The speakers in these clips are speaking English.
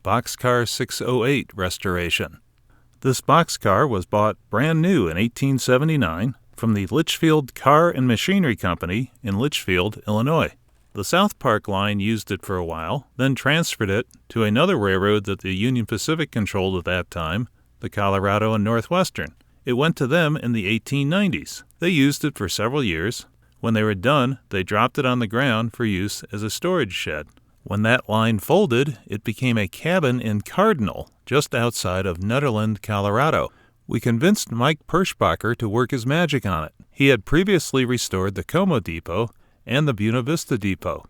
Boxcar 608 restoration. This boxcar was bought brand new in 1879 from the Litchfield Car and Machinery Company in Litchfield, Illinois. The South Park line used it for a while, then transferred it to another railroad that the Union Pacific controlled at that time, the Colorado and Northwestern. It went to them in the 1890s. They used it for several years. When they were done, they dropped it on the ground for use as a storage shed. When that line folded, it became a cabin in Cardinal, just outside of Nederland, Colorado. We convinced Mike Perschbacher to work his magic on it. He had previously restored the Como Depot and the Buena Vista Depot.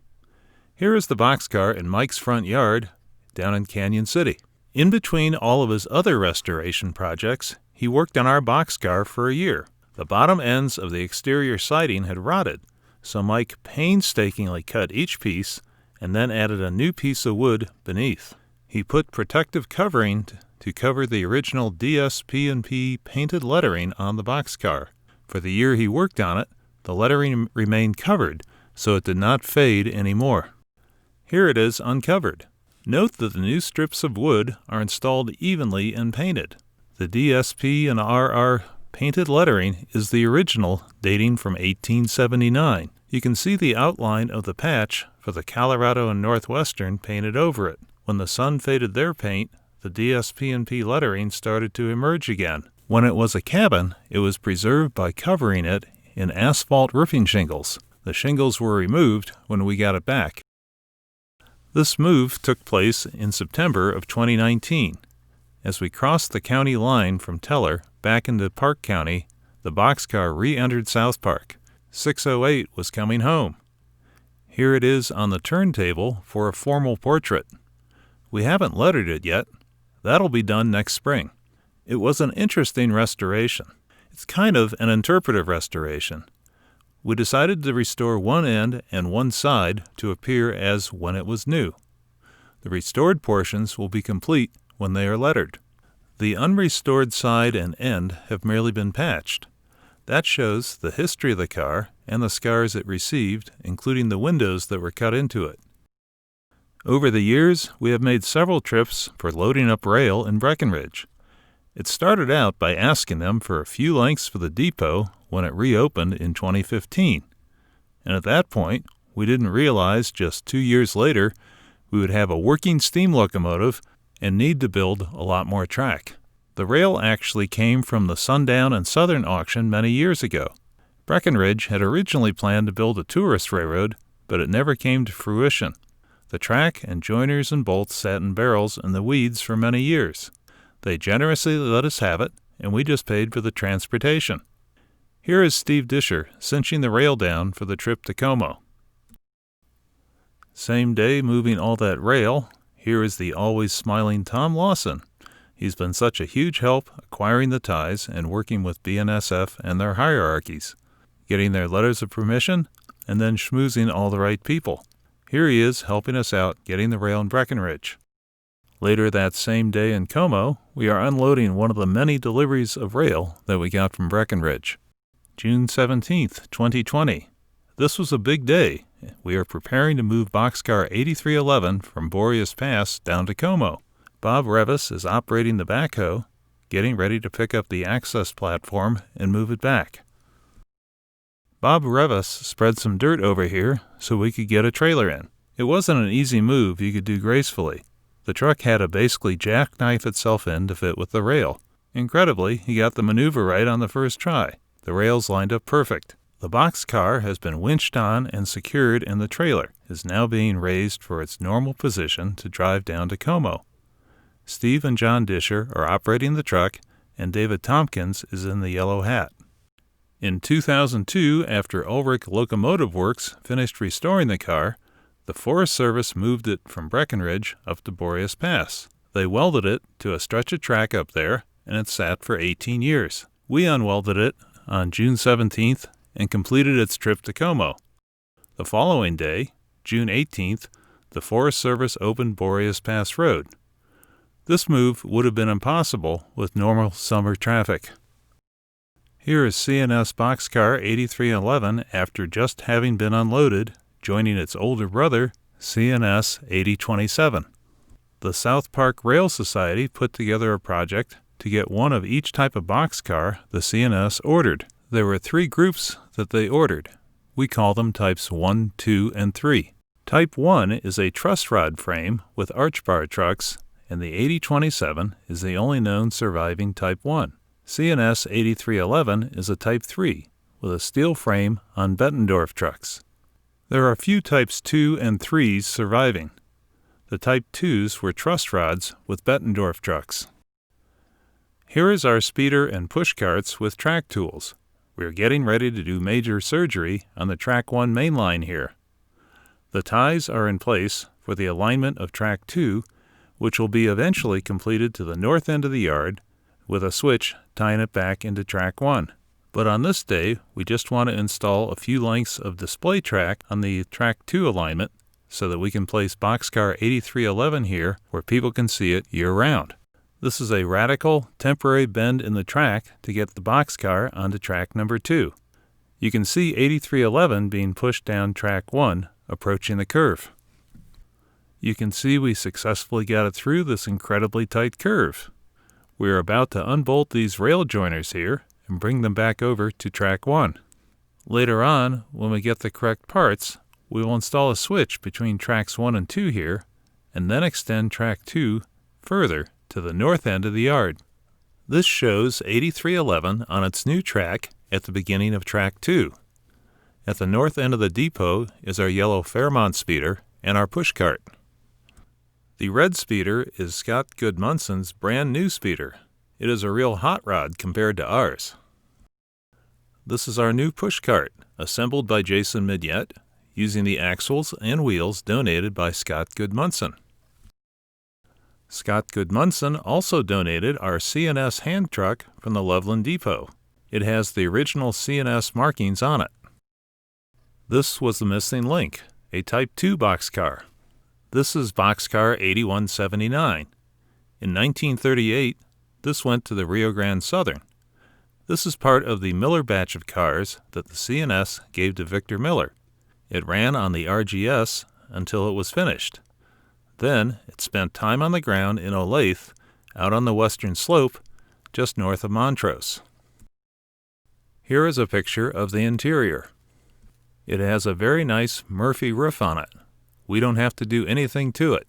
Here is the boxcar in Mike's front yard down in Canyon City. In between all of his other restoration projects, he worked on our boxcar for a year. The bottom ends of the exterior siding had rotted, so Mike painstakingly cut each piece and then added a new piece of wood beneath. He put protective covering to cover the original DSP&P painted lettering on the boxcar. For the year he worked on it, the lettering remained covered, so it did not fade anymore. Here it is uncovered. Note that the new strips of wood are installed evenly and painted. The DSP and RR painted lettering is the original, dating from 1879. You can see the outline of the patch for the Colorado and Northwestern painted over it. When the sun faded their paint, the DSP&P lettering started to emerge again. When it was a cabin, it was preserved by covering it in asphalt roofing shingles. The shingles were removed when we got it back. This move took place in September of 2019. As we crossed the county line from Teller back into Park County, the boxcar re-entered South Park. 608 was coming home. Here it is on the turntable for a formal portrait. We haven't lettered it yet. That'll be done next spring. It was an interesting restoration. It's kind of an interpretive restoration. We decided to restore one end and one side to appear as when it was new. The restored portions will be complete when they are lettered. The unrestored side and end have merely been patched. That shows the history of the car and the scars it received, including the windows that were cut into it. Over the years, we have made several trips for loading up rail in Breckenridge. It started out by asking them for a few lengths for the depot when it reopened in 2015. And at that point, we didn't realize just 2 years later we would have a working steam locomotive and need to build a lot more track. The rail actually came from the Sundown and Southern auction many years ago. Breckenridge had originally planned to build a tourist railroad, but it never came to fruition. The track and joiners and bolts sat in barrels in the weeds for many years. They generously let us have it, and we just paid for the transportation. Here is Steve Disher cinching the rail down for the trip to Como. Same day moving all that rail, here is the always smiling Tom Lawson. He's been such a huge help acquiring the ties and working with BNSF and their hierarchies, getting their letters of permission, and then schmoozing all the right people. Here he is helping us out getting the rail in Breckenridge. Later that same day in Como, we are unloading one of the many deliveries of rail that we got from Breckenridge. June 17th, 2020. This was a big day. We are preparing to move Boxcar 8311 from Boreas Pass down to Como. Bob Revis is operating the backhoe, getting ready to pick up the access platform and move it back. Bob Revis spread some dirt over here so we could get a trailer in. It wasn't an easy move you could do gracefully. The truck had to basically jackknife itself in to fit with the rail. Incredibly, he got the maneuver right on the first try. The rails lined up perfect. The boxcar has been winched on and secured in the trailer, is now being raised for its normal position to drive down to Como. Steve and John Disher are operating the truck, and David Tompkins is in the yellow hat. In 2002, after Ulrich Locomotive Works finished restoring the car, the Forest Service moved it from Breckenridge up to Boreas Pass. They welded it to a stretch of track up there, and it sat for 18 years. We unwelded it on June 17th and completed its trip to Como. The following day, June 18th, the Forest Service opened Boreas Pass Road. This move would have been impossible with normal summer traffic. Here is CNS Boxcar 8311 after just having been unloaded, joining its older brother, CNS 8027. The South Park Rail Society put together a project to get one of each type of boxcar the CNS ordered. There were 3 groups that they ordered. We call them types 1, 2, and 3. Type 1 is a truss rod frame with arch bar trucks, and the 8027 is the only known surviving Type 1. CNS 8311 is a Type 3 with a steel frame on Bettendorf trucks. There are a few Types 2 and 3s surviving. The Type 2s were truss rods with Bettendorf trucks. Here is our speeder and push carts with track tools. We are getting ready to do major surgery on the Track 1 main line here. The ties are in place for the alignment of Track 2, which will be eventually completed to the north end of the yard with a switch tying it back into Track 1. But on this day, we just want to install a few lengths of display track on the Track 2 alignment so that we can place Boxcar 8311 here where people can see it year-round. This is a radical, temporary bend in the track to get the boxcar onto track number 2. You can see 8311 being pushed down Track 1, approaching the curve. You can see we successfully got it through this incredibly tight curve. We are about to unbolt these rail joiners here and bring them back over to Track 1. Later on, when we get the correct parts, we will install a switch between Tracks 1 and 2 here, and then extend Track 2 further to the north end of the yard. This shows 8311 on its new track at the beginning of Track 2. At the north end of the depot is our yellow Fairmont speeder and our pushcart. The red speeder is Scott Gudmundsen's brand new speeder. It is a real hot rod compared to ours. This is our new pushcart, assembled by Jason Midyett, using the axles and wheels donated by Scott Gudmundsen. Scott Gudmundsen also donated our CNS hand truck from the Loveland Depot. It has the original CNS markings on it. This was the missing link, a Type 2 boxcar. This is Boxcar 8179. In 1938, this went to the Rio Grande Southern. This is part of the Miller batch of cars that the CNS gave to Victor Miller. It ran on the RGS until it was finished. Then it spent time on the ground in Olathe, out on the western slope, just north of Montrose. Here is a picture of the interior. It has a very nice Murphy roof on it. We don't have to do anything to it.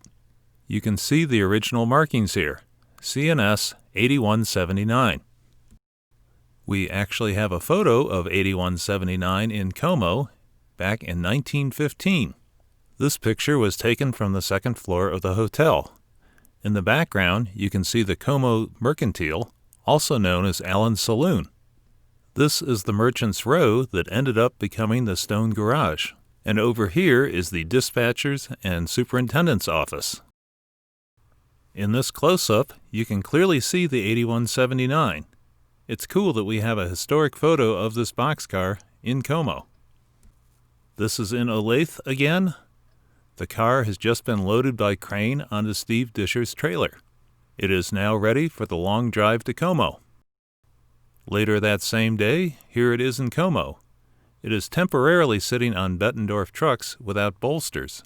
You can see the original markings here, CNS 8179. We actually have a photo of 8179 in Como back in 1915. This picture was taken from the second floor of the hotel. In the background, you can see the Como Mercantile, also known as Allen's Saloon. This is the Merchant's Row that ended up becoming the Stone Garage. And over here is the dispatcher's and superintendent's office. In this close-up, you can clearly see the 8179. It's cool that we have a historic photo of this boxcar in Como. This is in Olathe again. The car has just been loaded by crane onto Steve Disher's trailer. It is now ready for the long drive to Como. Later that same day, here it is in Como. It is temporarily sitting on Bettendorf trucks without bolsters.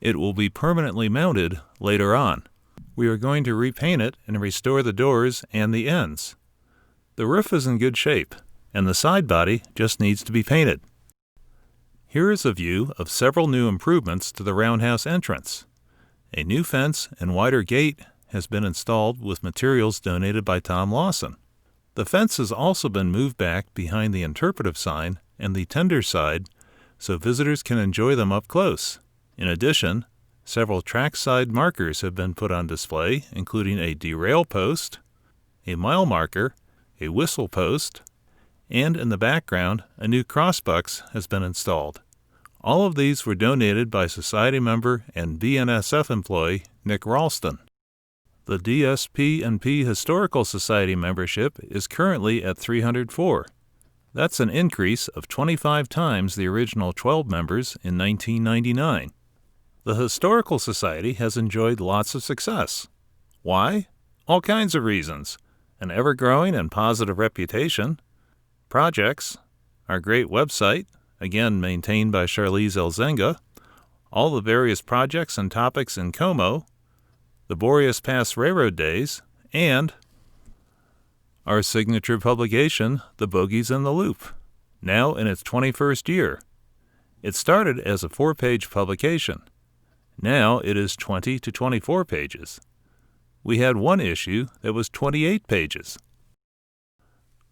It will be permanently mounted later on. We are going to repaint it and restore the doors and the ends. The roof is in good shape, and the side body just needs to be painted. Here is a view of several new improvements to the roundhouse entrance. A new fence and wider gate has been installed with materials donated by Tom Lawson. The fence has also been moved back behind the interpretive sign and the tender side so visitors can enjoy them up close. In addition, several trackside markers have been put on display, including a derail post, a mile marker, a whistle post, and in the background, a new crossbucks has been installed. All of these were donated by Society member and BNSF employee Nick Ralston. The DSP&P Historical Society membership is currently at 304. That's an increase of 25 times the original 12 members in 1999. The Historical Society has enjoyed lots of success. Why? All kinds of reasons. An ever-growing and positive reputation, projects, our great website, again maintained by Charlize Elzenga, all the various projects and topics in Como, the Boreas Pass Railroad Days, and our signature publication, The Bogies and the Loop, now in its 21st year. It started as a 4-page publication. Now it is 20 to 24 pages. We had one issue that was 28 pages.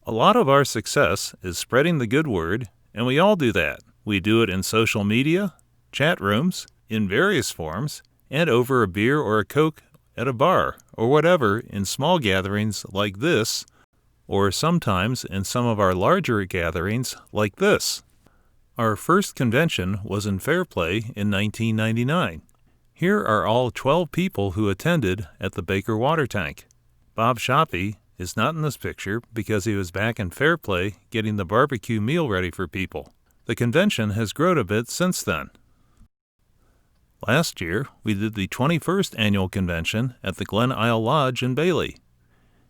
A lot of our success is spreading the good word, and we all do that. We do it in social media, chat rooms, in various forms, and over a beer or a Coke at a bar, or whatever, in small gatherings like this, or sometimes in some of our larger gatherings like this. Our first convention was in Fairplay in 1999. Here are all 12 people who attended at the Baker Water Tank. Bob Shoppy is not in this picture because he was back in Fairplay getting the barbecue meal ready for people. The convention has grown a bit since then. Last year, we did the 21st annual convention at the Glen Isle Lodge in Bailey.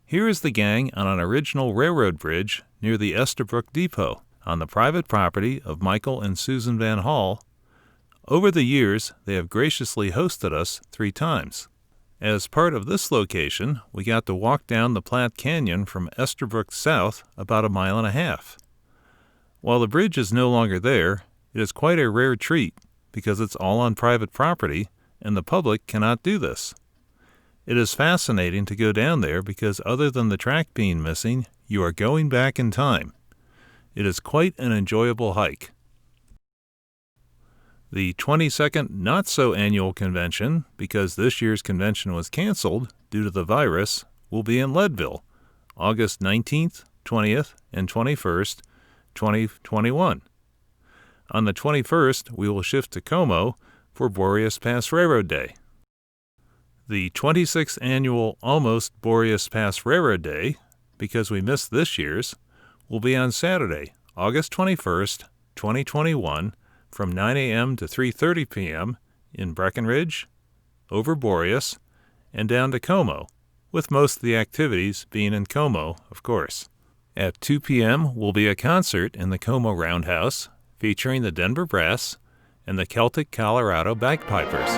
Here is the gang on an original railroad bridge near the Estabrook Depot on the private property of Michael and Susan Van Hall. Over the years, they have graciously hosted us 3 times. As part of this location, we got to walk down the Platte Canyon from Estabrook south about 1.5 miles. While the bridge is no longer there, it is quite a rare treat because it's all on private property and the public cannot do this. It is fascinating to go down there because other than the track being missing, you are going back in time. It is quite an enjoyable hike. The 22nd not-so-annual convention, because this year's convention was canceled due to the virus, will be in Leadville, August 19th, 20th, and 21st, 2021. On the 21st, we will shift to Como for Boreas Pass Railroad Day. The 26th annual Almost Boreas Pass Railroad Day, because we missed this year's, will be on Saturday, August 21st, 2021, from 9 a.m. to 3:30 p.m. in Breckenridge, over Boreas, and down to Como, with most of the activities being in Como, of course. At 2 p.m. will be a concert in the Como Roundhouse featuring the Denver Brass and the Celtic Colorado Bagpipers.